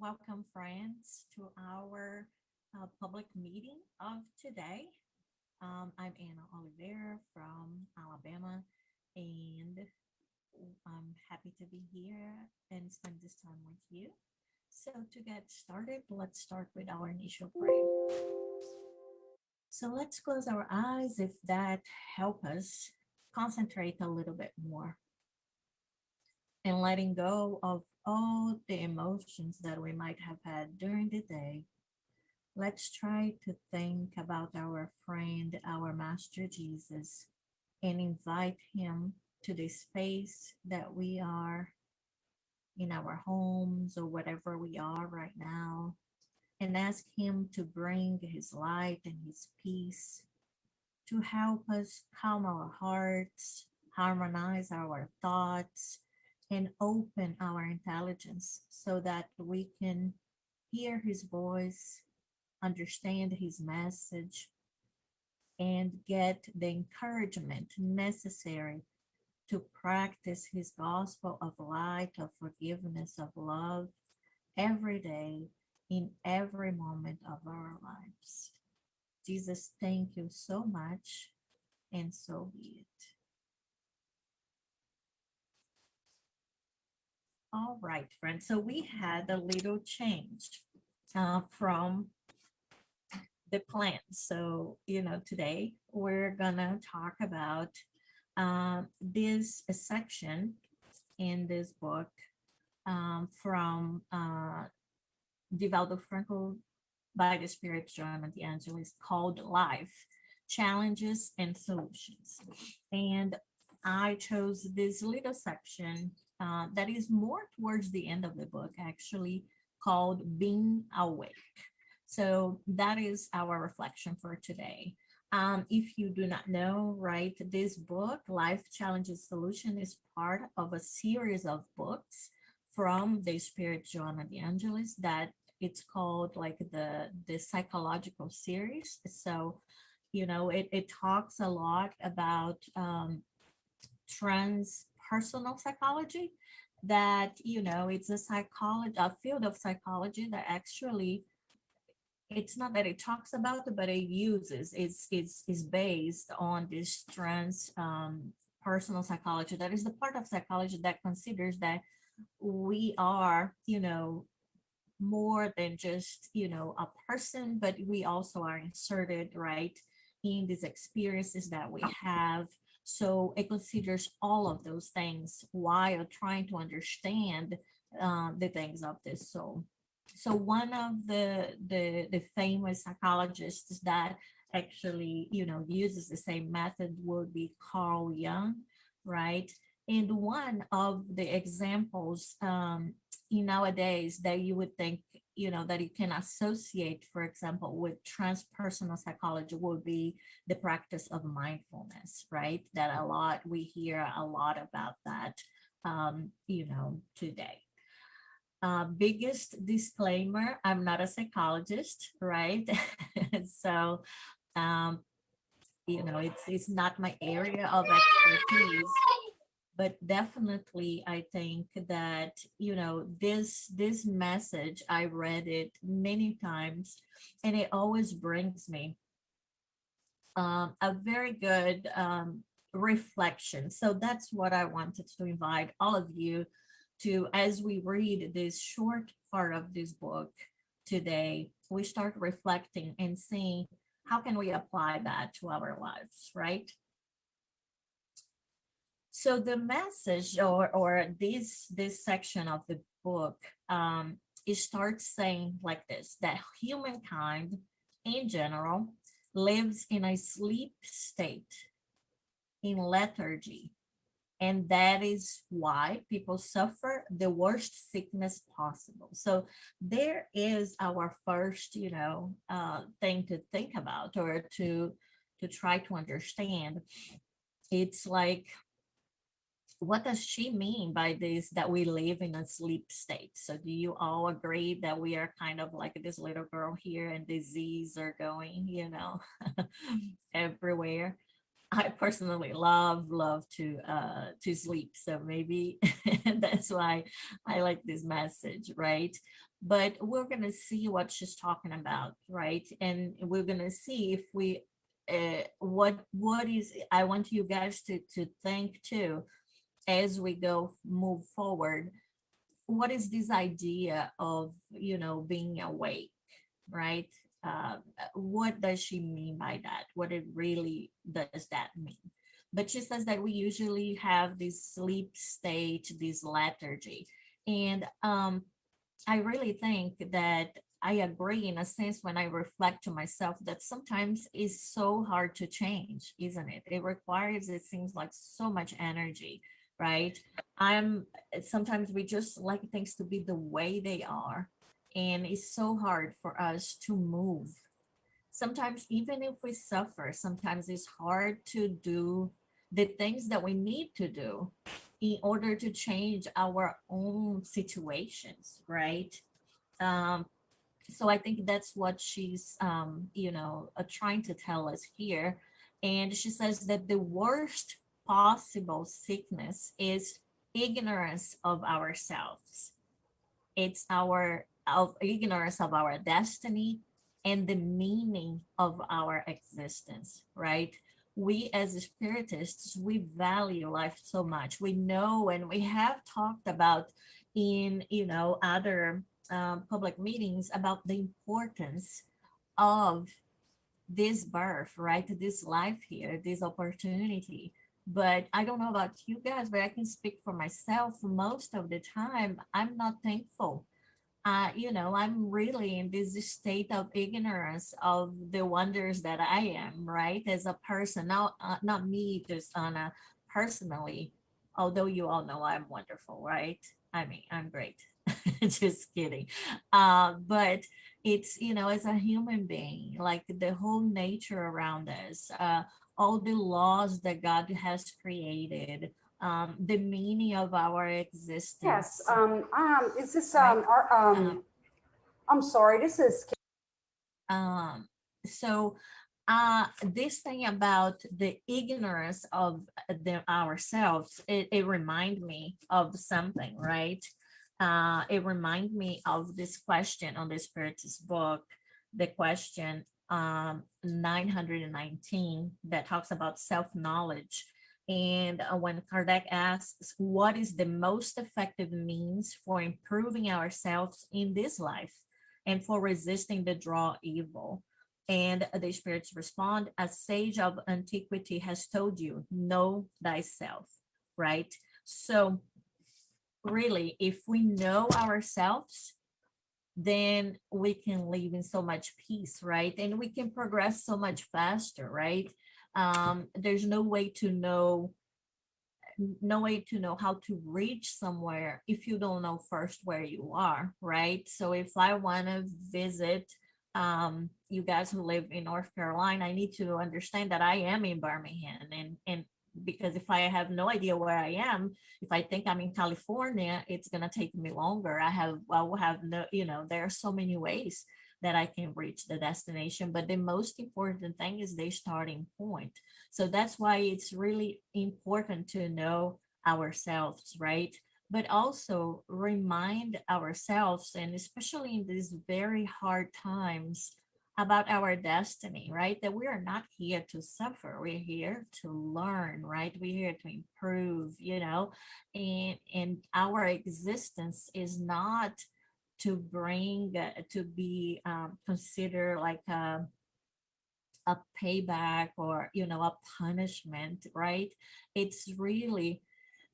Welcome, friends, to our public meeting of today. I'm Anna Oliveira from Alabama, and I'm happy to be here and spend this time with you. So, to get started, let's start with our initial prayer. So, let's close our eyes if that help us concentrate a little bit more and letting go of all the emotions that we might have had during the day. Let's try to think about our friend, our Master Jesus, and invite him to the space that we are in our homes or whatever we are right now, and ask him to bring his light and his peace to help us calm our hearts, harmonize our thoughts, and open our intelligence so that we can hear his voice, understand his message, and get the encouragement necessary to practice his gospel of light, of forgiveness, of love every day in every moment of our lives. Jesus, thank you so much, and so be it. All right, friends. So we had a little change from the plan. So, today we're gonna talk about this section in this book from Divaldo Franco by the Spirit Joanna de Angelis called Life Challenges and Solutions. And I chose this little section that is more towards the end of the book, actually, called Being Awake. So that is our reflection for today. If you do not know, right, this book, Life Challenges Solution, is part of a series of books from the Spirit Joanna de Angelis that it's called like the psychological series. So, it talks a lot about transpersonal psychology that, it's a field of psychology that actually it's not that it talks about it, but it uses is based on this trans personal psychology. That is the part of psychology that considers that we are, more than just, a person, but we also are inserted, right, in these experiences that we have. So it considers all of those things while trying to understand the things of this soul. So one of the famous psychologists that actually uses the same method would be Carl Jung, right? And one of the examples in nowadays that you would think that you can associate, for example, with transpersonal psychology would be the practice of mindfulness, right? That a lot we hear a lot about that today. Biggest disclaimer, I'm not a psychologist, right? So, um, it's not my area of expertise, but definitely I think that, this message, I read it many times, and it always brings me a very good reflection. So that's what I wanted to invite all of you to, as we read this short part of this book today, we start reflecting and seeing how can we apply that to our lives, right? So the message or this section of the book, it starts saying like this, that humankind in general lives in a sleep state, in lethargy, and that is why people suffer the worst sickness possible. So there is our first thing to think about, or to try to understand. It's like, what does she mean by this, that we live in a sleep state? So do you all agree that we are kind of like this little girl here, and disease are going everywhere? I personally love to sleep, so maybe that's why I like this message, right? but we're going to see what she's talking about, right? And we're going to see if we what is, I want you guys to think too as we go move forward. What is this idea of, being awake, right? What does she mean by that? What it really does that mean? But she says that we usually have this sleep state, this lethargy. And I really think that I agree in a sense when I reflect to myself that sometimes it's so hard to change, isn't it? It requires, it seems like, so much energy, right? I'm Sometimes we just like things to be the way they are, and it's so hard for us to move. Sometimes, even if we suffer, sometimes it's hard to do the things that we need to do in order to change our own situations, right? Um, so I think that's what she's, trying to tell us here. And she says that the worst possible sickness is ignorance of ourselves. It's our of ignorance of our destiny and the meaning of our existence, right? We as spiritists, we value life so much. We know, and we have talked about in, other public meetings about the importance of this birth, right? This life here, this opportunity. But I don't know about you guys, but I can speak for myself. Most of the time, I'm not thankful. I'm really in this state of ignorance of the wonders that I am, right? As a person, now, not me, just on a personally, although you all know I'm wonderful, right? I mean, I'm great. Just kidding. But it's, as a human being, like the whole nature around us, all the laws that God has created, the meaning of our Yes. existence, Is this right? our? Um, I'm sorry. This is. Um, so this thing about the ignorance of ourselves, it remind me of something, right? It remind me of this question on the Spiritist book, the question 919 that talks about self-knowledge. And when Kardec asks, what is the most effective means for improving ourselves in this life and for resisting the draw evil? And the spirits respond, a sage of antiquity has told you, know thyself, right? So, really, if we know ourselves, then we can live in so much peace, right? And we can progress so much faster, right? There's no way to know how to reach somewhere if you don't know first where you are, right? So if I want to visit you guys who live in North Carolina, I need to understand that I am in Birmingham, and because if I have no idea where I am, if I think I'm in California, it's gonna take me longer. I will have no, there are so many ways that I can reach the destination, but the most important thing is the starting point. So that's why it's really important to know ourselves, right? But also remind ourselves, and especially in these very hard times, about our destiny, right? That we are not here to suffer. We're here to learn, right? We're here to improve, and our existence is not to bring, to be considered like a payback or a punishment, right? It's really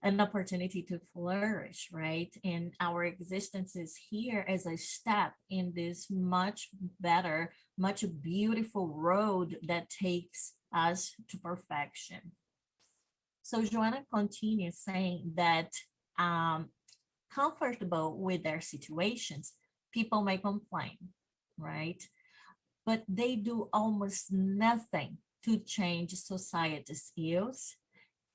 an opportunity to flourish, right? And our existence is here as a step in this much better, much beautiful road that takes us to perfection. So Joanna continues saying that um, comfortable with their situations, people may complain, right? But they do almost nothing to change society's ills,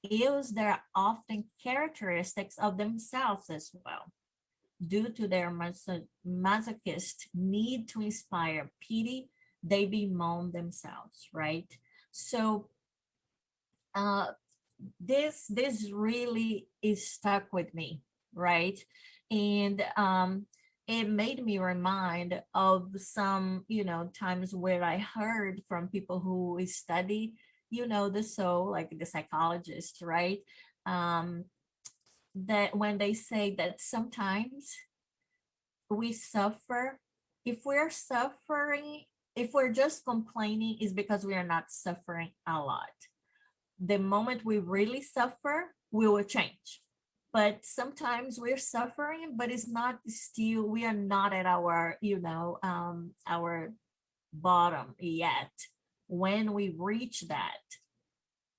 ills that are often characteristics of themselves as well, due to their masochist need to inspire pity, they bemoan themselves, right? So uh, this really is stuck with me, right? And it made me remind of some, times where I heard from people who study, the soul, like the psychologists, right? Um, that when they say that sometimes we suffer, if we're suffering, if we're just complaining, is because we are not suffering a lot. The moment we really suffer, we will change. But sometimes we're suffering, but it's not still, we are not at our, our bottom yet. When we reach that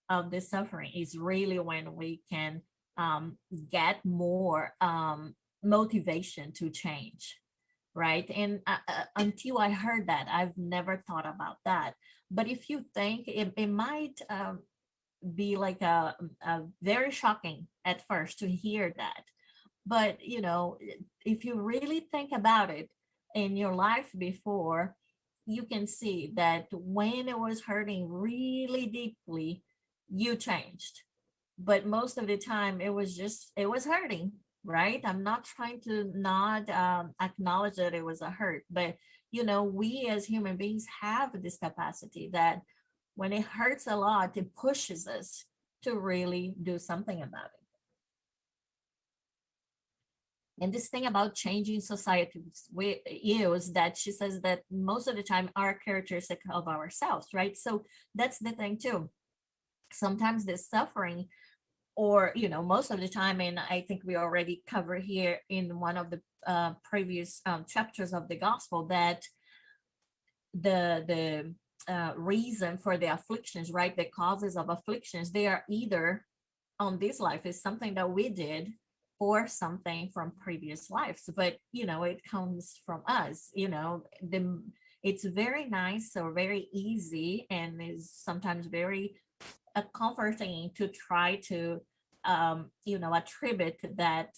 of the suffering is really when we can get more motivation to change, right? And until I heard that, I've never thought about that. But if you think it might be like a very shocking at first to hear that. But if you really think about it in your life before, you can see that when it was hurting really deeply, you changed. But most of the time it was hurting, right? I'm not trying to not acknowledge that it was a hurt, but we as human beings have this capacity that when it hurts a lot, it pushes us to really do something about it. And this thing about changing societies is that she says that most of the time are characteristic of ourselves, right? So that's the thing too. Sometimes the suffering, or most of the time, and I think we already covered here in one of the previous chapters of the gospel, that the reason for the afflictions, right, the causes of afflictions, they are either on this life is something that we did or something from previous lives, but it comes from us. It's very nice or very easy, and is sometimes very comforting to try to attribute that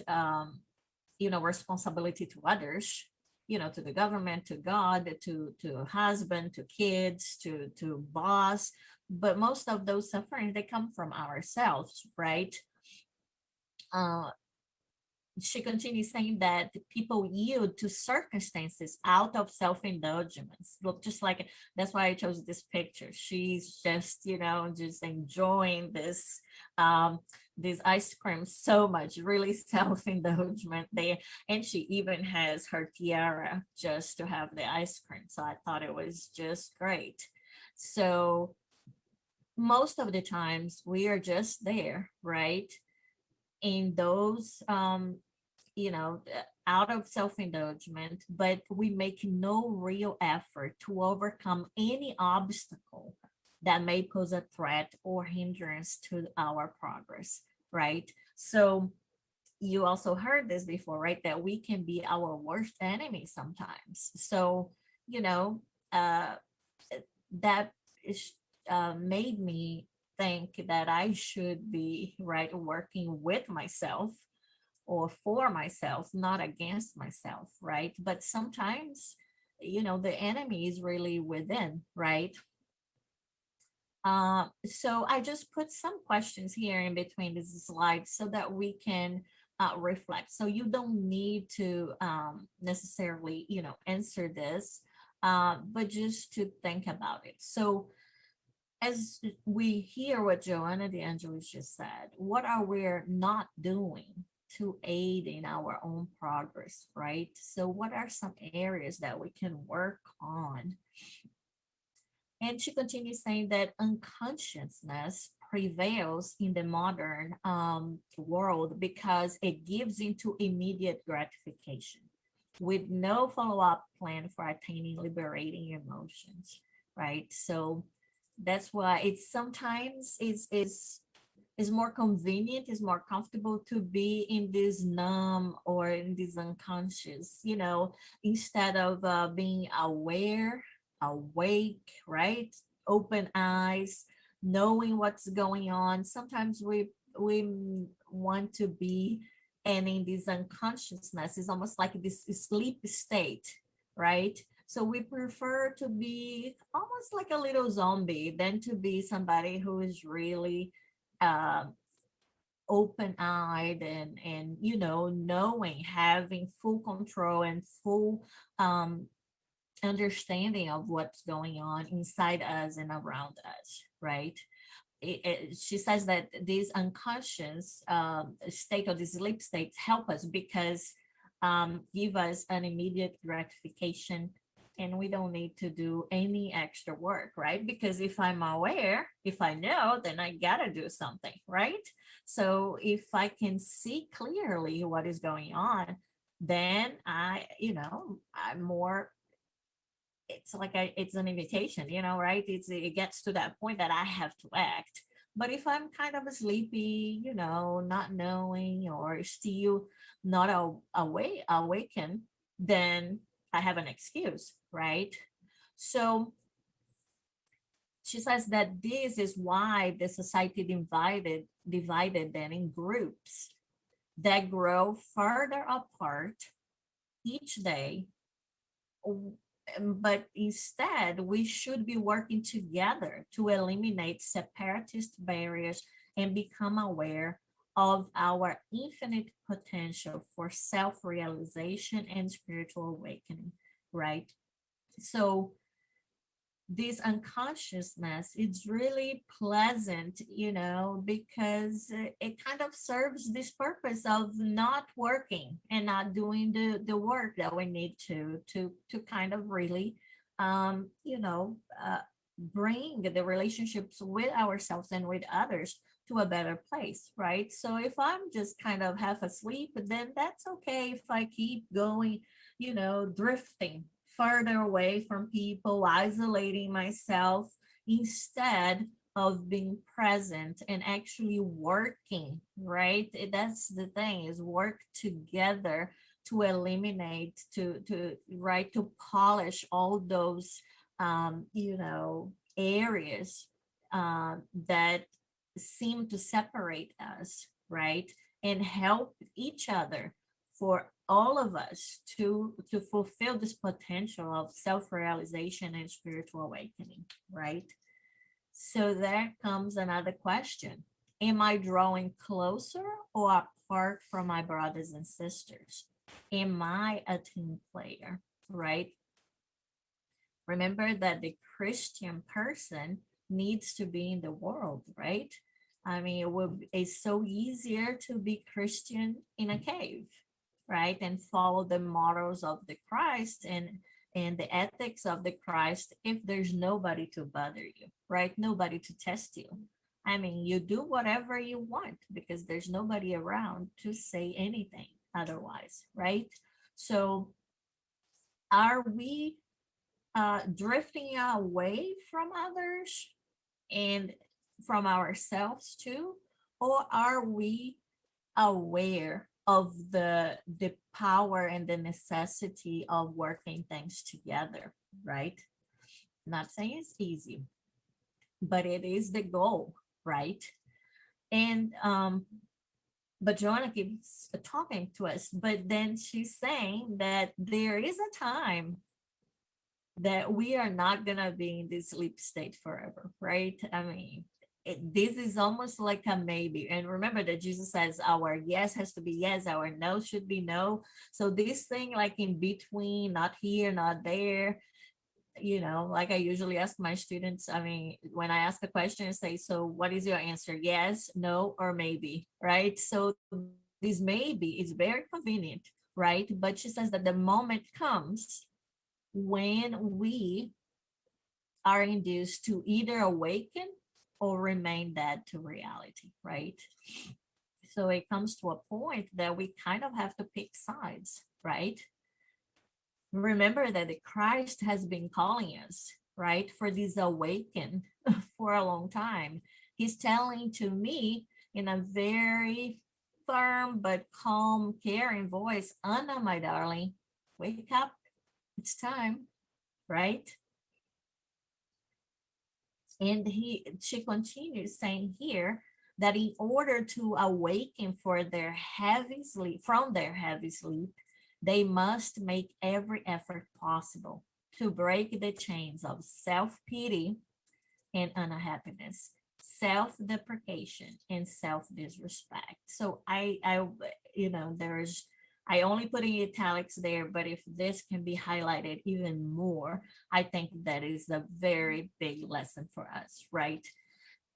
responsibility to others, to the government, to God, to husband, to kids, to boss. But most of those sufferings, they come from ourselves, right? uh, she continues saying that people yield to circumstances out of self-indulgence. Look, just like, that's why I chose this picture. She's just just enjoying this ice cream so much, really self-indulgent there. And she even has her tiara just to have the ice cream, so I thought it was just great. So most of the times we are just there, right, in those out of self-indulgence, but we make no real effort to overcome any obstacle that may pose a threat or hindrance to our progress, right? So you also heard this before, right, that we can be our worst enemy sometimes. So you know uh that is made me think that I should be, right, working with myself or for myself, not against myself, right? But sometimes, the enemy is really within, right? So I just put some questions here in between these slides so that we can reflect. So you don't need to necessarily, answer this, but just to think about it. So as we hear what Joanna de Angelis just said, what are we not doing to aid in our own progress, right? So what are some areas that we can work on? And she continues saying that unconsciousness prevails in the modern world because it gives into immediate gratification with no follow-up plan for attaining liberating emotions, right? So that's why it's sometimes is more convenient, is more comfortable to be in this numb or in this unconscious, instead of being aware, awake, right? Open eyes, knowing what's going on. Sometimes we want to be, and in this unconsciousness is almost like this sleep state, right? So we prefer to be almost like a little zombie than to be somebody who is really um, open-eyed and knowing, having full control and full um understanding of what's going on inside us and around us, right? She says that these unconscious state or these sleep states help us because give us an immediate gratification, and we don't need to do any extra work, right? Because if I'm aware, if I know, then I gotta do something, right? So if I can see clearly what is going on, then I'm more, it's like it's an invitation, right? It gets to that point that I have to act. But if I'm kind of sleepy, not knowing or still not awakened, then I have an excuse, right? So she says that this is why the society divided then in groups that grow further apart each day. But instead, we should be working together to eliminate separatist barriers and become aware of our infinite potential for self realization and spiritual awakening, right? So, this unconsciousness, it's really pleasant, because it kind of serves this purpose of not working and not doing the work that we need to kind of really bring the relationships with ourselves and with others to a better place, right? So if I'm just kind of half asleep, then that's okay if I keep going, drifting further away from people, isolating myself instead of being present and actually working, right? That's the thing, is work together to eliminate, to right, to polish all those areas that seem to separate us, right? And help each other, for all of us to fulfill this potential of self-realization and spiritual awakening, right? So there comes another question. Am I drawing closer or apart from my brothers and sisters? Am I a team player, right? Remember that the Christian person needs to be in the world, right? I mean, it's so easier to be Christian in a cave, right? And follow the morals of the Christ and the ethics of the Christ if there's nobody to bother you, right? Nobody to test you. I mean, you do whatever you want because there's nobody around to say anything otherwise, right? So are we drifting away from others and from ourselves too, or are we aware of the power and the necessity of working things together, right? Not saying it's easy, but it is the goal, right? And but Joanna keeps talking to us, but then she's saying that there is a time that we are not gonna be in this sleep state forever, right? I mean, this is almost like a maybe. And remember that Jesus says our yes has to be yes, our no should be no. So this thing, like in between, not here, not there, like I usually ask my students. I mean, when I ask a question, I say, so what is your answer? Yes, no, or maybe, right? So this maybe is very convenient, right? But she says that the moment comes when we are induced to either awaken or remain dead to reality, right? So it comes to a point that we kind of have to pick sides, right? Remember that the Christ has been calling us, right, for this awaken for a long time. He's telling to me in a very firm but calm, caring voice, Anna, my darling, wake up. It's time, right? And she continues saying here that in order to awaken from their heavy sleep, they must make every effort possible to break the chains of self-pity and unhappiness. self-deprecation and self-disrespect. So there's, I only put in italics there, but if this can be highlighted even more, I think that is a very big lesson for us, right?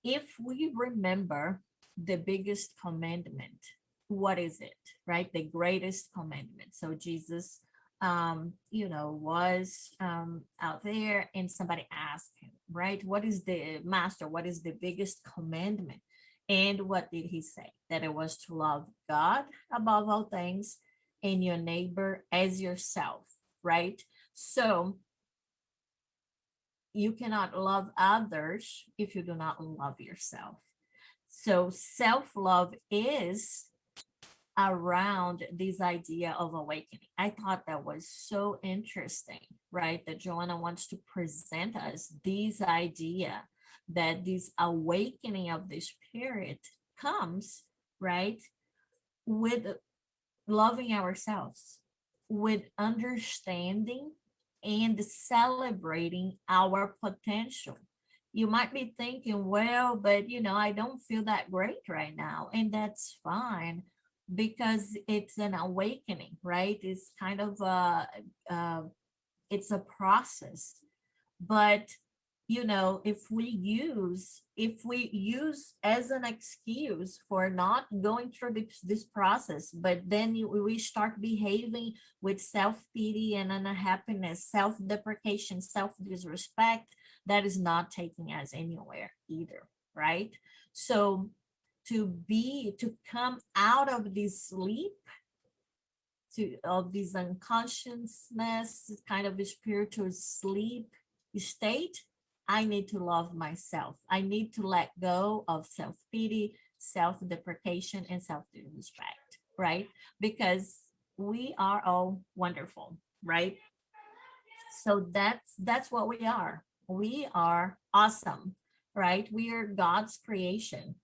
If we remember the biggest commandment, what is it, right? The greatest commandment. So Jesus, was out there and somebody asked him, right? What is the master? What is the biggest commandment? And what did he say? That it was to love God above all things and your neighbor as yourself, right? So you cannot love others if you do not love yourself. So self love is around this idea of awakening. I thought that was so interesting, right? That Joanna wants to present us this idea that this awakening of the spirit comes, right, with loving ourselves, with understanding and celebrating our potential. You might be thinking, well, but I don't feel that great right now. And that's fine because it's an awakening, right? It's kind of uh, it's a process. But if we use as an excuse for not going through this process, but then we start behaving with self-pity and unhappiness, self-deprecation, self-disrespect, that is not taking us anywhere either, right? So to come out of this sleep, to of this unconsciousness, kind of a spiritual sleep state, I need to love myself. I need to let go of self-pity, self-deprecation, and self-disrespect, right? Because we are all wonderful, right? So that's what we are. We are awesome, right? We are God's creation.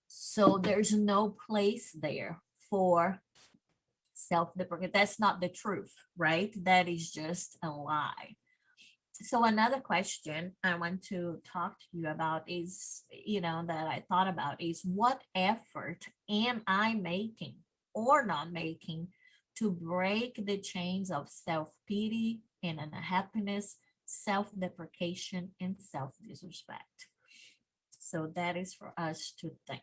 So there's no place there for self-deprecation. That's not the truth, right? That is just a lie. So another question I want to talk to you about is, that I thought about is, what effort am I making or not making to break the chains of self-pity and unhappiness, self-deprecation, and self-disrespect? So that is for us to think.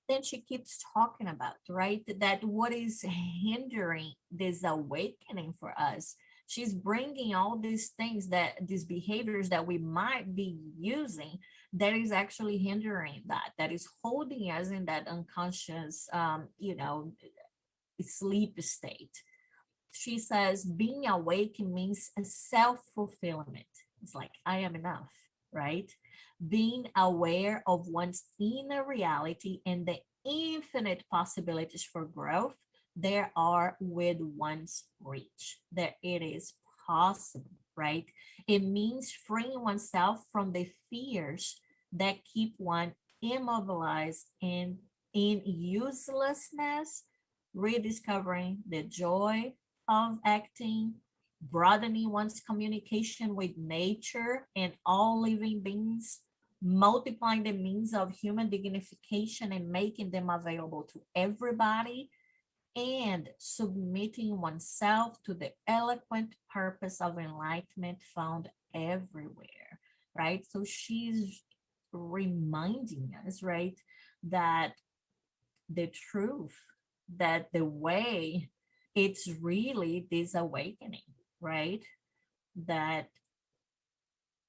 Then she keeps talking about, right, that what is hindering this awakening for us. She's bringing all these things, that these behaviors that we might be using, that is actually hindering that is holding us in that unconscious sleep state. She says being awake means a self-fulfillment. It's like, I am enough, right? Being aware of one's inner reality and the infinite possibilities for growth there are with one's reach, that it is possible, right? It means freeing oneself from the fears that keep one immobilized and in uselessness, rediscovering the joy of acting, broadening one's communication with nature and all living beings, multiplying the means of human dignification and making them available to everybody, and submitting oneself to the eloquent purpose of enlightenment found everywhere, right? So she's reminding us, right, that the truth, that the way, it's really this awakening, right? That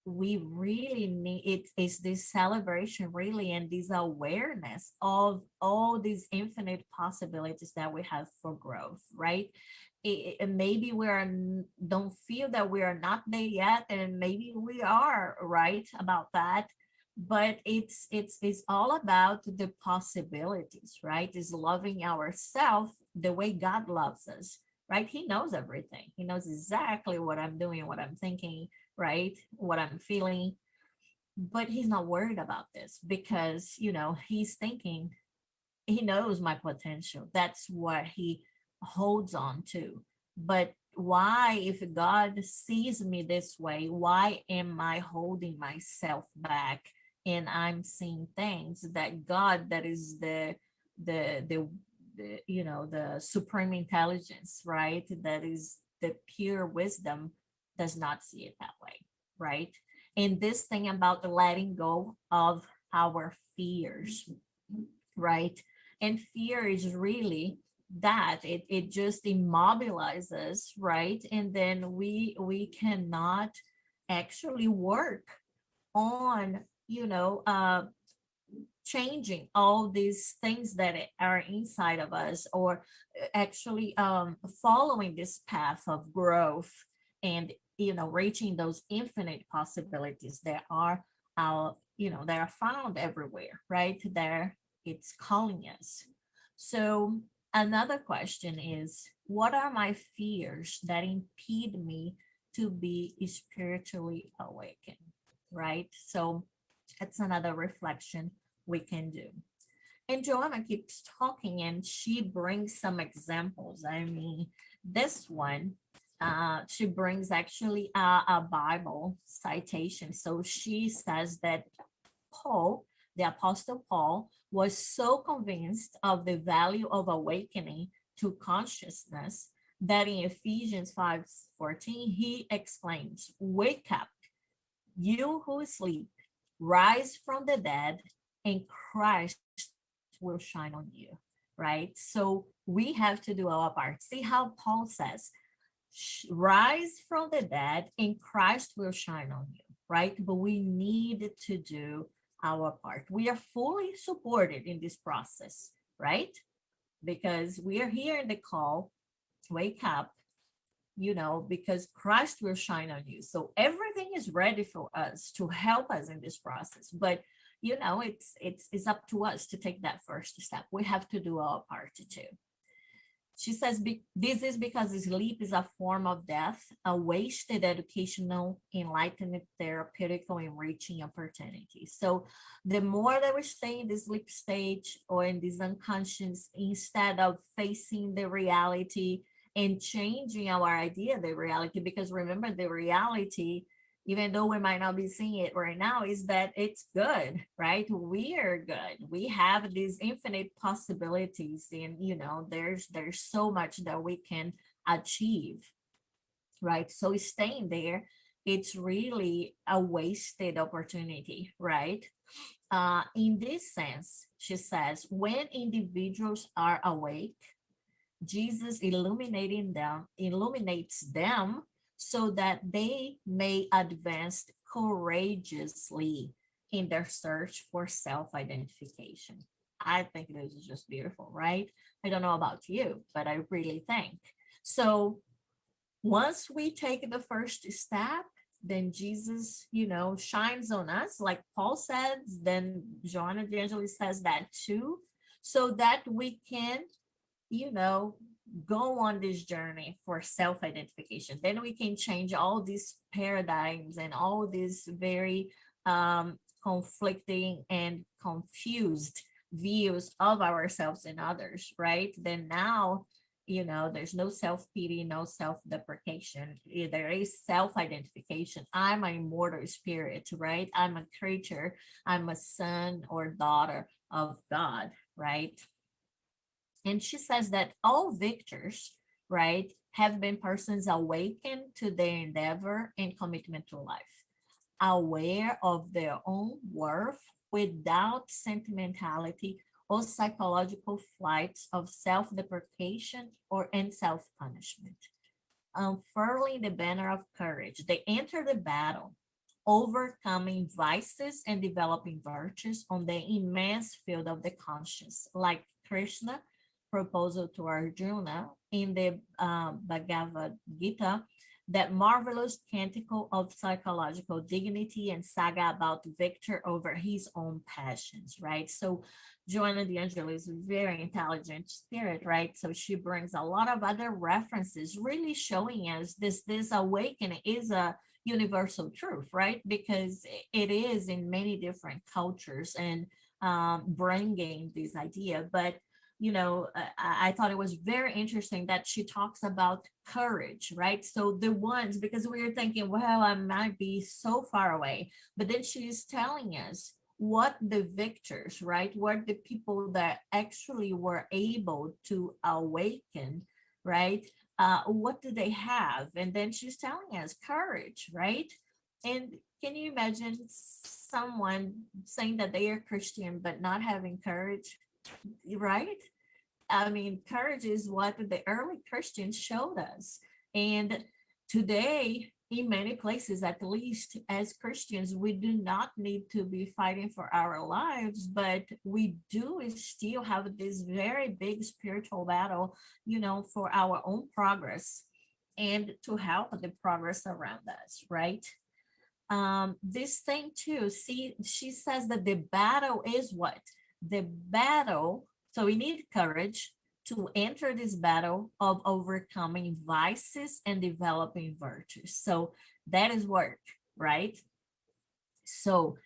we really need, it is this celebration really, and this awareness of all these infinite possibilities that we have for growth, right? Maybe don't feel that we are not there yet, and maybe we are, right, about that. But it's all about the possibilities, right? Is loving ourselves the way God loves us, right? He knows everything. He knows exactly what I'm doing, what I'm thinking, right? What I'm feeling. But he's not worried about this because, he's thinking, he knows my potential. That's what he holds on to. But why, if God sees me this way, why am I holding myself back and I'm seeing things that God, that is the the supreme intelligence, right? That is the pure wisdom, does not see it that way, right? And this thing about the letting go of our fears, right? And fear is really that it just immobilizes, right? And then we cannot actually work on changing all these things that are inside of us, or actually following this path of growth, and reaching those infinite possibilities that are that are found everywhere, right there. It's calling us. So another question is, what are my fears that impede me to be spiritually awakened, right? So that's another reflection we can do. And Joanna keeps talking and she brings some examples. I mean, this one, she brings actually a Bible citation. So she says that Paul, the Apostle Paul, was so convinced of the value of awakening to consciousness that in Ephesians 5:14, he exclaims, "Wake up, you who sleep, rise from the dead, and Christ will shine on you." Right? So we have to do our part. See how Paul says, rise from the dead, and Christ will shine on you, right? But we need to do our part. We are fully supported in this process, right? Because we are here in the call, wake up, because Christ will shine on you. So everything is ready for us to help us in this process. But it's up to us to take that first step. We have to do our part too. She says, this is because sleep is a form of death, a wasted educational, enlightenment, therapeutical, enriching opportunity. So the more that we stay in the sleep stage or in this unconscious, instead of facing the reality and changing our idea of the reality, because remember, the reality, even though we might not be seeing it right now, is that it's good, right? We are good. We have these infinite possibilities, and there's so much that we can achieve, right? So staying there, it's really a wasted opportunity, right? In this sense, she says, when individuals are awake, Jesus illuminates them so that they may advance courageously in their search for self-identification. I think this is just beautiful, right? I don't know about you, but I really think. So once we take the first step, then Jesus, shines on us, like Paul says, then Joanna de Angelis says that too, so that we can you know, go on this journey for self identification. Then we can change all these paradigms and all these very conflicting and confused views of ourselves and others, right? Then now, there's no self pity, no self deprecation. There is self identification. I'm an immortal spirit, right? I'm a creature, I'm a son or daughter of God, right? And she says that all victors, right, have been persons awakened to their endeavor and commitment to life, aware of their own worth without sentimentality or psychological flights of self-deprecation or and self-punishment. Unfurling the banner of courage, they enter the battle, overcoming vices and developing virtues on the immense field of the conscious, like Krishna proposal to Arjuna in the Bhagavad Gita, that marvelous canticle of psychological dignity and saga about Victor over his own passions, right? So Joanna de Angelis is a very intelligent spirit, right? So she brings a lot of other references, really showing us this awakening is a universal truth, right? Because it is in many different cultures and bringing this idea. But I thought it was very interesting that she talks about courage, right? So the ones, because we were thinking, well, I might be so far away, but then she's telling us what the victors, right? What the people that actually were able to awaken, right? What do they have? And then she's telling us courage, right? And can you imagine someone saying that they are Christian but not having courage, right? I mean, courage is what the early Christians showed us. And today, in many places, at least as Christians, we do not need to be fighting for our lives, but we do still have this very big spiritual battle, for our own progress and to help the progress around us, right? This thing too, see, she says that the battle is what? The battle, so we need courage to enter this battle of overcoming vices and developing virtues. So that is work, right? So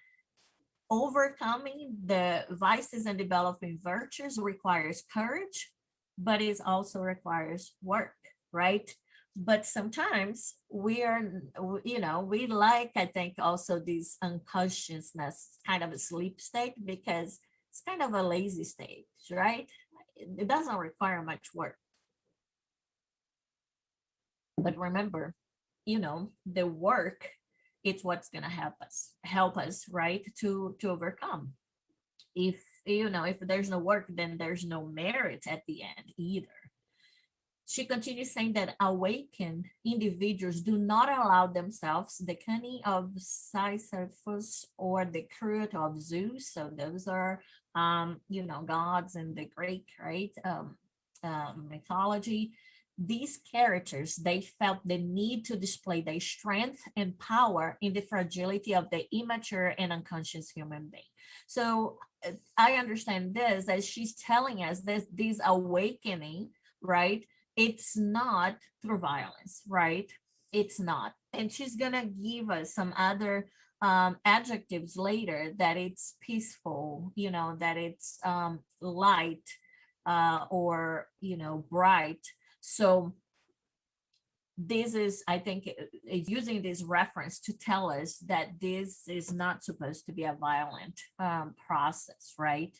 overcoming the vices and developing virtues requires courage, but it also requires work, right? But sometimes we are, we like, I think, also this unconsciousness kind of a sleep state because it's kind of a lazy state, right? It doesn't require much work. But remember, the work, it's what's going to help us, right, to overcome. If there's no work, then there's no merit at the end either. She continues saying that awakened individuals do not allow themselves the cunning of Sisyphus or the cruelty of Zeus. So those are, gods in the Greek, right? Mythology. These characters, they felt the need to display their strength and power in the fragility of the immature and unconscious human being. So I understand this as she's telling us that this awakening, right? It's not through violence, right? It's not. And she's going to give us some other adjectives later, that it's peaceful, that it's light, or, bright. So this is, I think, using this reference to tell us that this is not supposed to be a violent process, right?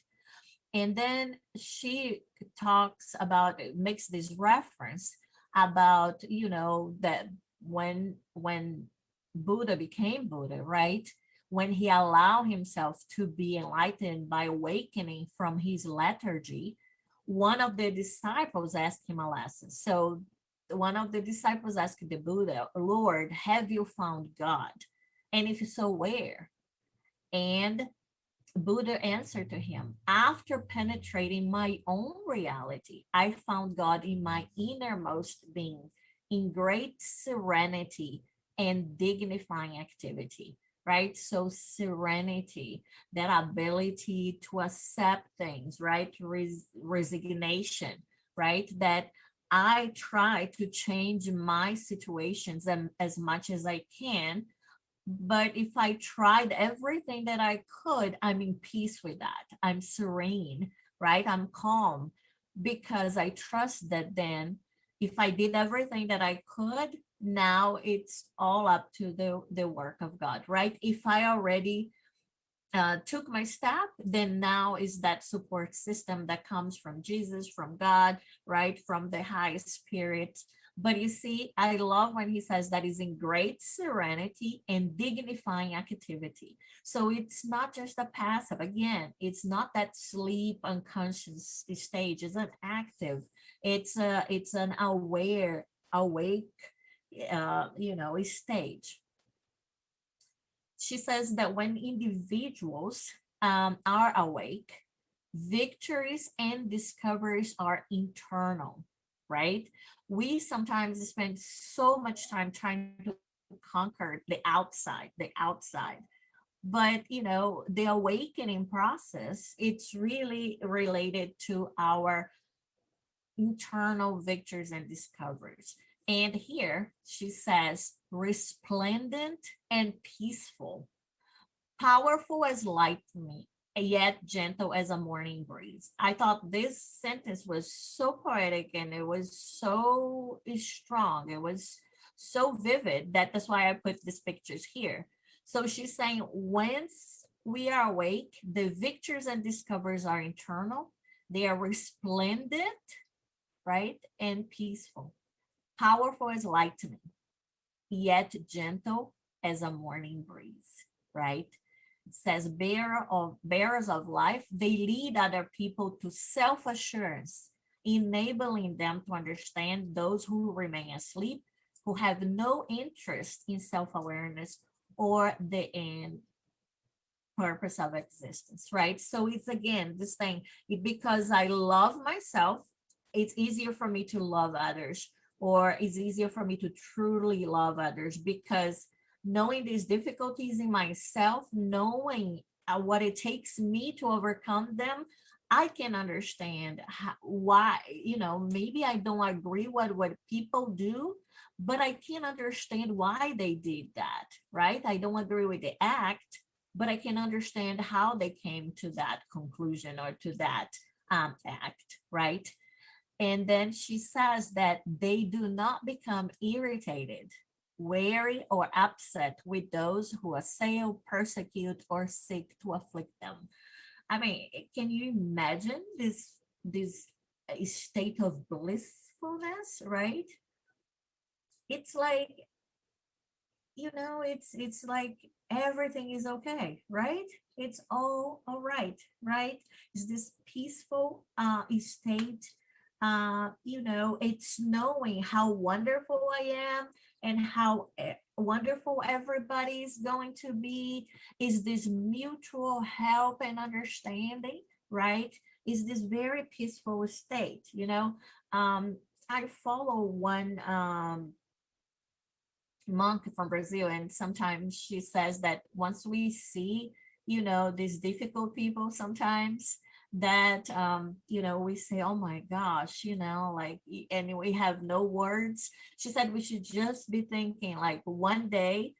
And then she talks about, makes this reference about, that when Buddha became Buddha, right? When he allowed himself to be enlightened by awakening from his lethargy, one of the disciples asked him a lesson. So one of the disciples asked the Buddha, Lord, have you found God? And if so, where? And Buddha answered to him, after penetrating my own reality, I found God in my innermost being, in great serenity and dignifying activity, right? So, serenity, that ability to accept things, right? Resignation, right? That I try to change my situations as much as I can, but if I tried everything that I could, I'm in peace with that. I'm serene, right? I'm calm because I trust that then if I did everything that I could, now it's all up to the work of God, right? If I already took my step, then now is that support system that comes from Jesus, from God, right? From the highest spirit. But you see, I love when he says that is in great serenity and dignifying activity. So it's not just a passive. Again, it's not that sleep unconscious stage. It's an active. It's an awake, stage. She says that when individuals are awake, victories and discoveries are internal, right? We sometimes spend so much time trying to conquer the outside. But the awakening process, it's really related to our internal victories and discoveries. And here she says, resplendent and peaceful, powerful as lightning, yet gentle as a morning breeze. I thought this sentence was so poetic and it was so strong. It was so vivid that that's why I put these pictures here. So she's saying, once we are awake, the victories and discoveries are internal, they are resplendent, right? And peaceful, powerful as lightning, yet gentle as a morning breeze, right? It says bearers of life, they lead other people to self-assurance, enabling them to understand those who remain asleep, who have no interest in self-awareness or the end purpose of existence, right? So it's again this thing, because I love myself, it's easier for me to love others, or it's easier for me to truly love others, because knowing these difficulties in myself, knowing what it takes me to overcome them, I can understand why, maybe I don't agree with what people do, but I can understand why they did that, right? I don't agree with the act, but I can understand how they came to that conclusion or to that act, right? And then she says that they do not become irritated, wary, or upset with those who assail, persecute, or seek to afflict them. I mean, can you imagine this state of blissfulness, right? It's like, it's like everything is okay, right? It's all right, right? It's this peaceful state. It's knowing how wonderful I am and how wonderful everybody is going to be. Is this mutual help and understanding, right? Is this very peaceful state, I follow one monk from Brazil, and sometimes she says that once we see, these difficult people, sometimes that we say, oh my gosh, like, and we have no words. She said we should just be thinking like one day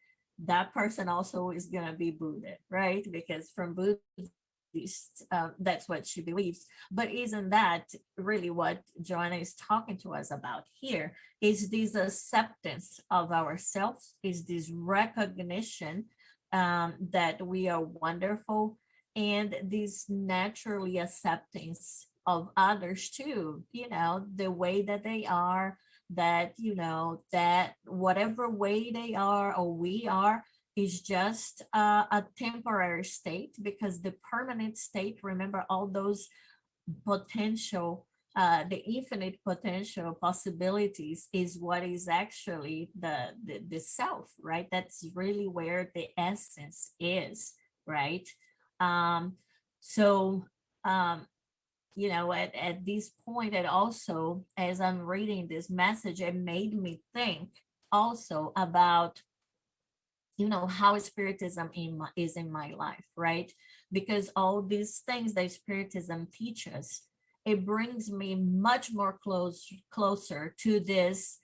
that person also is going to be Buddha, right? Because from Buddhists, that's what she believes. But isn't that really what Joanna is talking to us about here? Is this acceptance of ourselves? Is this recognition that we are wonderful, and this naturally acceptance of others too, the way that they are, that that whatever way they are or we are is just a temporary state, because the permanent state, remember, all those potential, the infinite potential possibilities is what is actually the self, right? That's really where the essence is, right? um so um at this point, and also as I'm reading this message, it made me think also about how spiritism is in my life, right? Because all these things that spiritism teaches, it brings me much more closer to this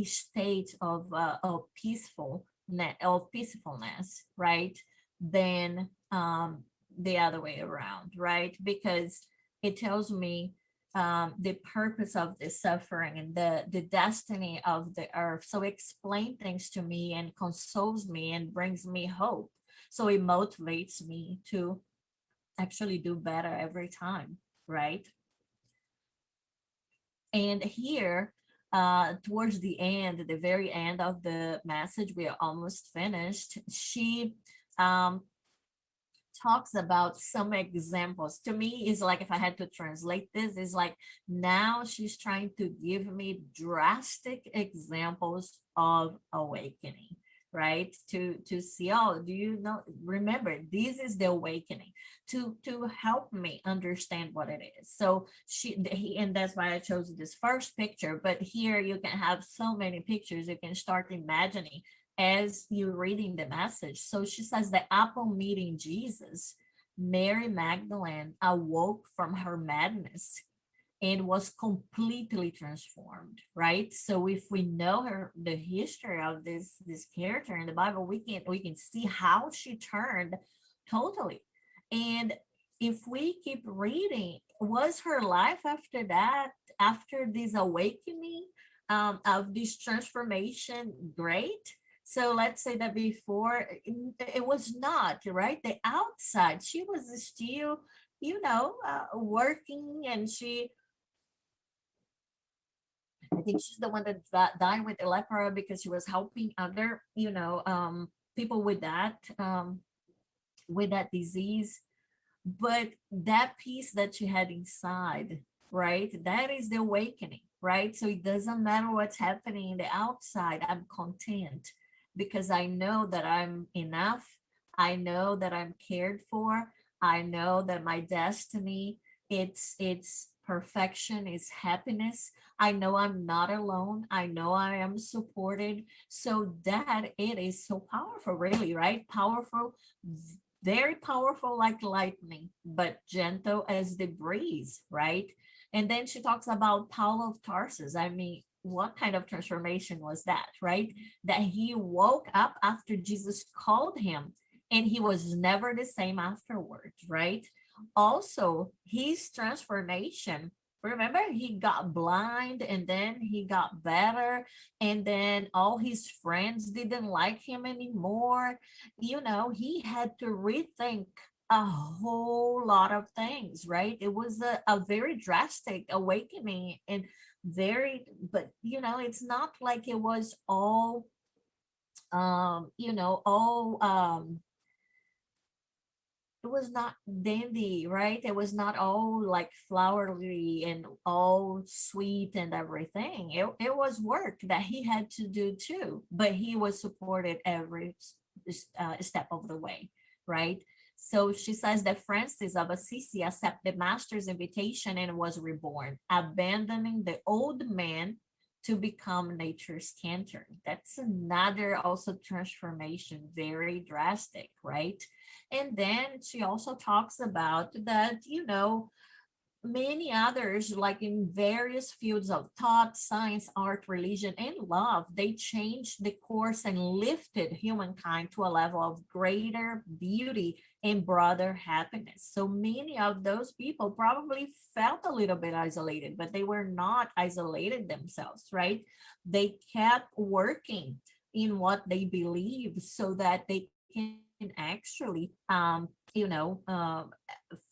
state of peacefulness, right? Than the other way around, right? Because it tells me the purpose of the suffering and the destiny of the earth. So it explains things to me and consoles me and brings me hope. So it motivates me to actually do better every time, right? And here, towards the very end of the message, we are almost finished. She um, talks about some examples. To me, is like, if I had to translate this, is like now she's trying to give me drastic examples of awakening, right? To see, oh, do you know? Remember, this is the awakening to help me understand what it is. So and that's why I chose this first picture. But here you can have so many pictures. You can start imagining as you're reading the message. So she says that upon meeting Jesus, Mary Magdalene awoke from her madness and was completely transformed, right? So if we know the history of this character in the Bible, we can see how she turned totally. And if we keep reading, was her life after that, after this awakening, of this transformation, great? So let's say that before it was not, right? The outside, she was still, working, and I think she's the one that died with the leper because she was helping other, people with that disease. But that peace that she had inside, right? That is the awakening, right? So it doesn't matter what's happening in the outside. I'm content because I know that I'm enough. I know that I'm cared for. I know that my destiny, it's perfection, is happiness. I know I'm not alone. I know I am supported. So that it is so powerful, really, right? Powerful, very powerful like lightning, but gentle as the breeze, right? And then she talks about Paul of Tarsus. I mean, what kind of transformation was that, right? That he woke up after Jesus called him and he was never the same afterwards, right? Also, his transformation, remember, he got blind and then he got better, and then all his friends didn't like him anymore. He had to rethink a whole lot of things, right? It was a very drastic awakening, and very, but it's not like it was all, all, it was not dandy, right? It was not all like flowery and all sweet and everything. It was work that he had to do too, but he was supported every step of the way, right? So she says that Francis of Assisi accepted the master's invitation and was reborn, abandoning the old man to become nature's cantor. That's another also transformation, very drastic, right? And then she also talks about that, many others, like in various fields of thought, science, art, religion, and love, they changed the course and lifted humankind to a level of greater beauty and broader happiness. So many of those people probably felt a little bit isolated, but they were not isolated themselves, right? They kept working in what they believed so that they can actually,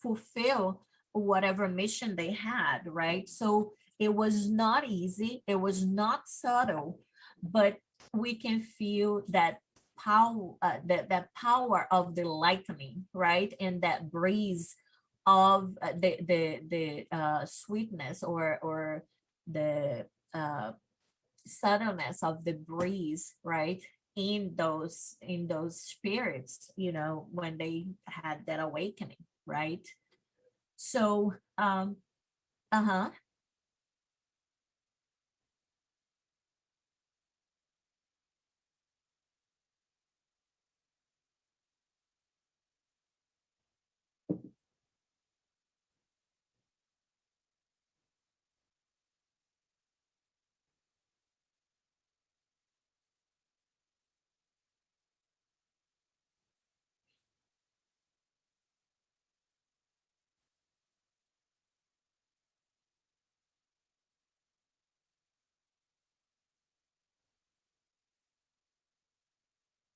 fulfill whatever mission they had, right? So it was not easy, it was not subtle, but we can feel that power, that power of the lightning, right? And that breeze of the sweetness, or the subtleness of the breeze, right? In those spirits, when they had that awakening, right? So, uh-huh.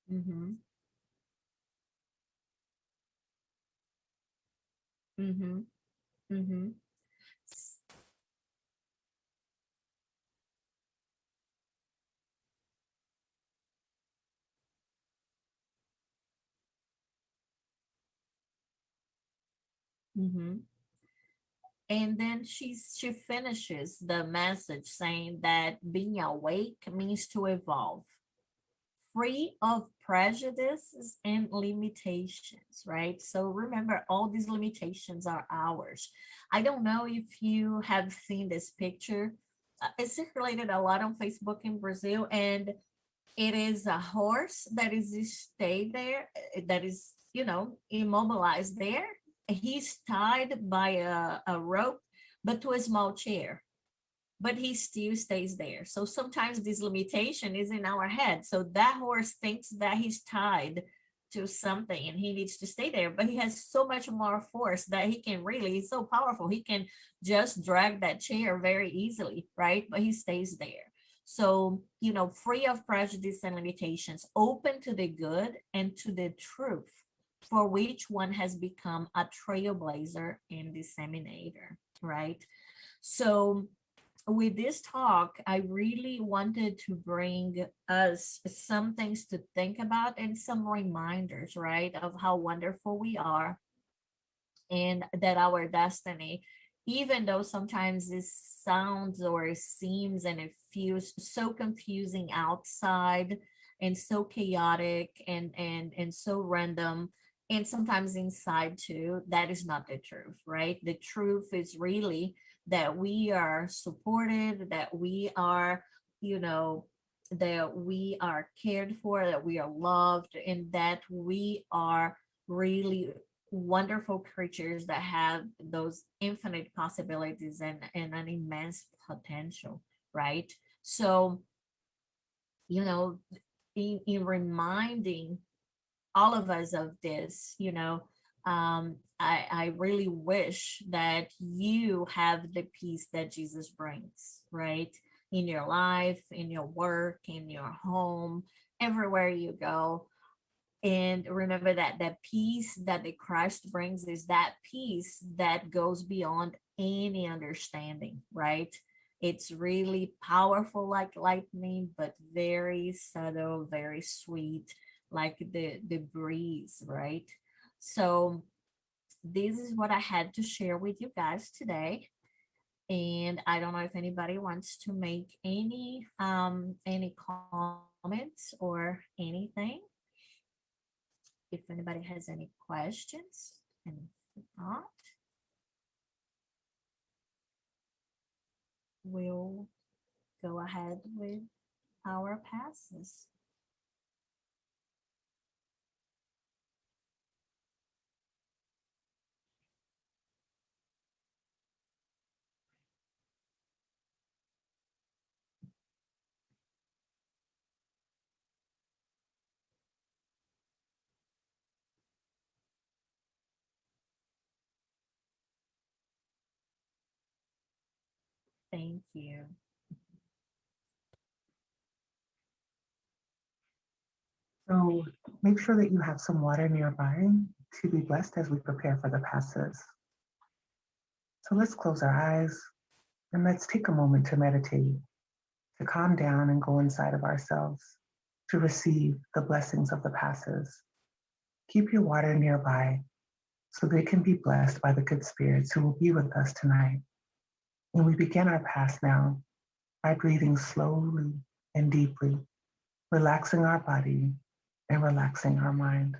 Mm-hmm. Mm-hmm. Mm-hmm. Mm-hmm. And then she finishes the message saying that being awake means to evolve, free of prejudices and limitations, right? So remember, all these limitations are ours. I don't know if you have seen this picture. It circulated a lot on Facebook in Brazil, and it is a horse that is stayed there, that is, immobilized there. He's tied by a rope, but to a small chair, but he still stays there. So sometimes this limitation is in our head. So that horse thinks that he's tied to something and he needs to stay there, but he has so much more force that he can really, he's so powerful, he can just drag that chair very easily, right? But he stays there. So, free of prejudice and limitations, open to the good and to the truth, for which one has become a trailblazer and disseminator, right? So, with this talk, I really wanted to bring us some things to think about and some reminders, right, of how wonderful we are and that our destiny, even though sometimes it sounds or it seems and it feels so confusing outside and so chaotic and so random, and sometimes inside too, that is not the truth, right? The truth is really that we are supported, that we are, you know, that we are cared for, that we are loved, and that we are really wonderful creatures that have those infinite possibilities and an immense potential, right? So, you know, in reminding all of us of this, I really wish that you have the peace that Jesus brings, right? In your life, in your work, in your home, everywhere you go. And remember that that peace that the Christ brings is that peace that goes beyond any understanding, right? It's really powerful like lightning, but very subtle, very sweet, like the breeze, right? So this is what I had to share with you guys today. And I don't know if anybody wants to make any comments or anything. If anybody has any questions, and if not, we'll go ahead with our passes. Thank you. So make sure that you have some water nearby to be blessed as we prepare for the passes. So let's close our eyes and let's take a moment to meditate, to calm down and go inside of ourselves, to receive the blessings of the passes. Keep your water nearby so they can be blessed by the good spirits who will be with us tonight. And we begin our pass now by breathing slowly and deeply, relaxing our body and relaxing our mind,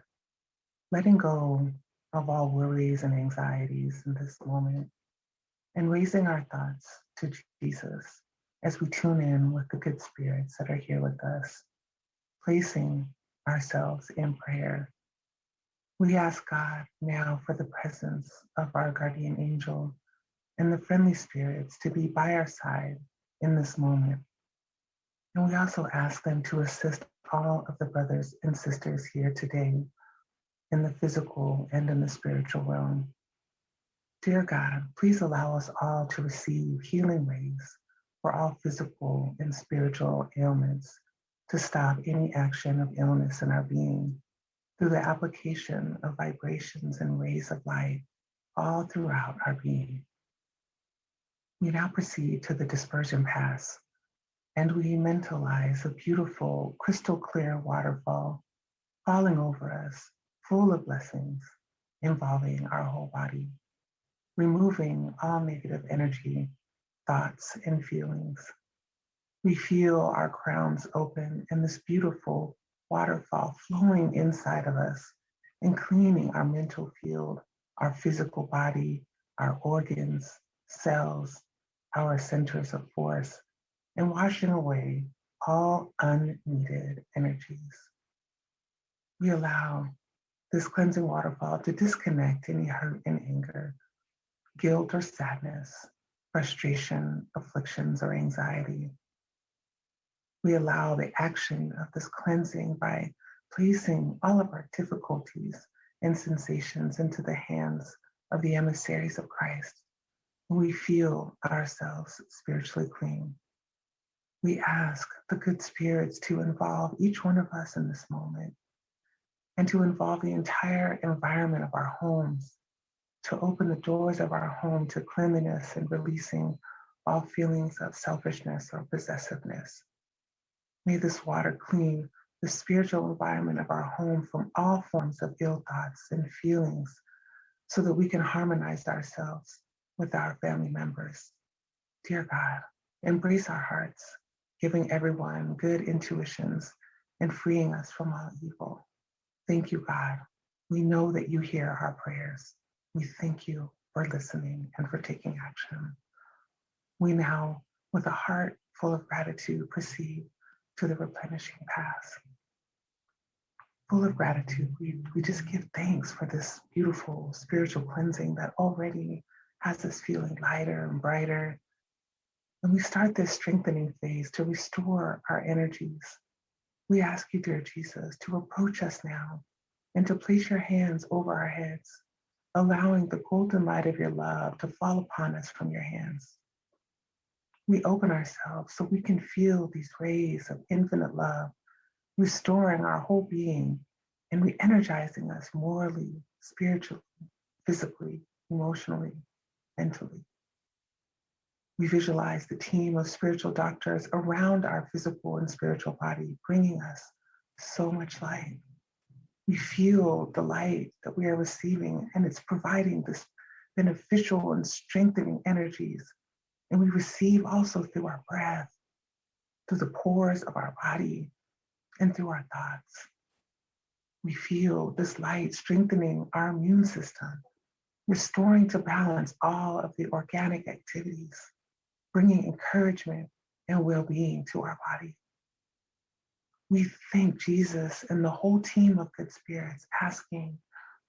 letting go of all worries and anxieties in this moment, and raising our thoughts to Jesus as we tune in with the good spirits that are here with us, placing ourselves in prayer. We ask God now for the presence of our guardian angel and the friendly spirits to be by our side in this moment. And we also ask them to assist all of the brothers and sisters here today in the physical and in the spiritual realm. Dear God, please allow us all to receive healing ways for all physical and spiritual ailments, to stop any action of illness in our being through the application of vibrations and rays of light all throughout our being. We now proceed to the dispersion pass, and we mentalize a beautiful crystal clear waterfall falling over us, full of blessings, involving our whole body, removing all negative energy, thoughts, and feelings. We feel our crowns open and this beautiful waterfall flowing inside of us and cleaning our mental field, our physical body, our organs, cells, our centers of force, and washing away all unneeded energies. We allow this cleansing waterfall to disconnect any hurt and anger, guilt or sadness, frustration, afflictions, or anxiety. We allow the action of this cleansing by placing all of our difficulties and sensations into the hands of the emissaries of Christ. We feel ourselves spiritually clean. We ask the good spirits to involve each one of us in this moment and to involve the entire environment of our homes, to open the doors of our home to cleanliness and releasing all feelings of selfishness or possessiveness. May this water clean the spiritual environment of our home from all forms of ill thoughts and feelings so that we can harmonize ourselves with our family members. Dear God, embrace our hearts, giving everyone good intuitions and freeing us from all evil. Thank you, God. We know that you hear our prayers. We thank you for listening and for taking action. We now, with a heart full of gratitude, proceed to the replenishing path. Full of gratitude, we just give thanks for this beautiful spiritual cleansing that already has us feeling lighter and brighter. And we start this strengthening phase to restore our energies. We ask you, dear Jesus, to approach us now and to place your hands over our heads, allowing the golden light of your love to fall upon us from your hands. We open ourselves so we can feel these rays of infinite love, restoring our whole being and re-energizing us morally, spiritually, physically, emotionally, mentally. We visualize the team of spiritual doctors around our physical and spiritual body, bringing us so much light. We feel the light that we are receiving, and it's providing this beneficial and strengthening energies. And we receive also through our breath, through the pores of our body, and through our thoughts. We feel this light strengthening our immune system, restoring to balance all of the organic activities, bringing encouragement and well-being to our body. We thank Jesus and the whole team of good spirits, asking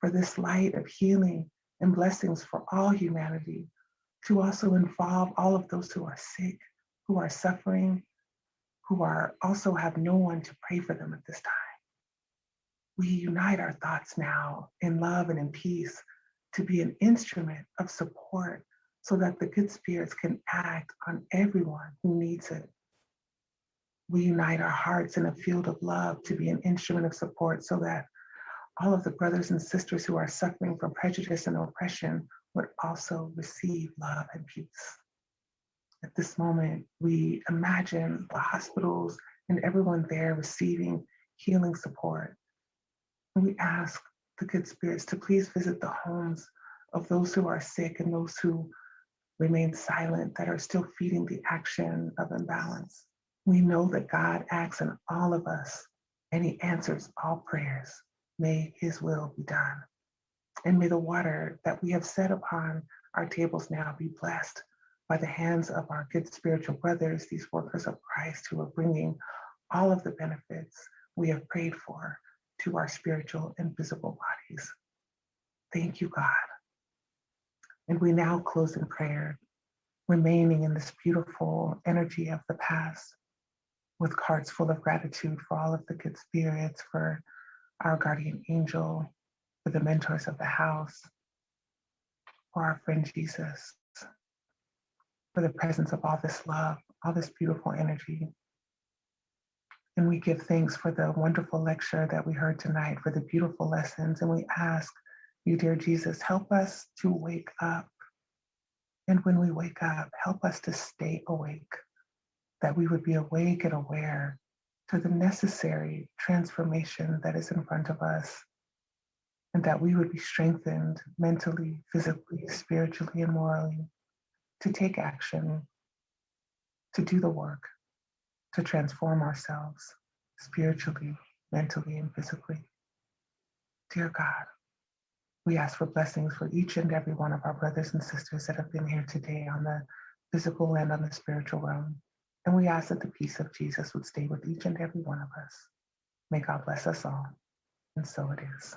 for this light of healing and blessings for all humanity, to also involve all of those who are sick, who are suffering, who are also have no one to pray for them at this time. We unite our thoughts now in love and in peace to be an instrument of support so that the good spirits can act on everyone who needs it. We unite our hearts in a field of love to be an instrument of support so that all of the brothers and sisters who are suffering from prejudice and oppression would also receive love and peace. At this moment, we imagine the hospitals and everyone there receiving healing support. And we ask the good spirits to please visit the homes of those who are sick and those who remain silent, that are still feeding the action of imbalance. We know that God acts in all of us and he answers all prayers. May his will be done. And may the water that we have set upon our tables now be blessed by the hands of our good spiritual brothers, these workers of Christ who are bringing all of the benefits we have prayed for to our spiritual and physical bodies. Thank you, God. And we now close in prayer, remaining in this beautiful energy of the past, with hearts full of gratitude for all of the good spirits, for our guardian angel, for the mentors of the house, for our friend Jesus, for the presence of all this love, all this beautiful energy. And we give thanks for the wonderful lecture that we heard tonight, for the beautiful lessons. And we ask you, dear Jesus, help us to wake up. And when we wake up, help us to stay awake, that we would be awake and aware to the necessary transformation that is in front of us, and that we would be strengthened mentally, physically, spiritually, and morally to take action, to do the work, to transform ourselves spiritually, mentally, and physically. Dear God, we ask for blessings for each and every one of our brothers and sisters that have been here today on the physical and on the spiritual realm. And we ask that the peace of Jesus would stay with each and every one of us. May God bless us all. And so it is.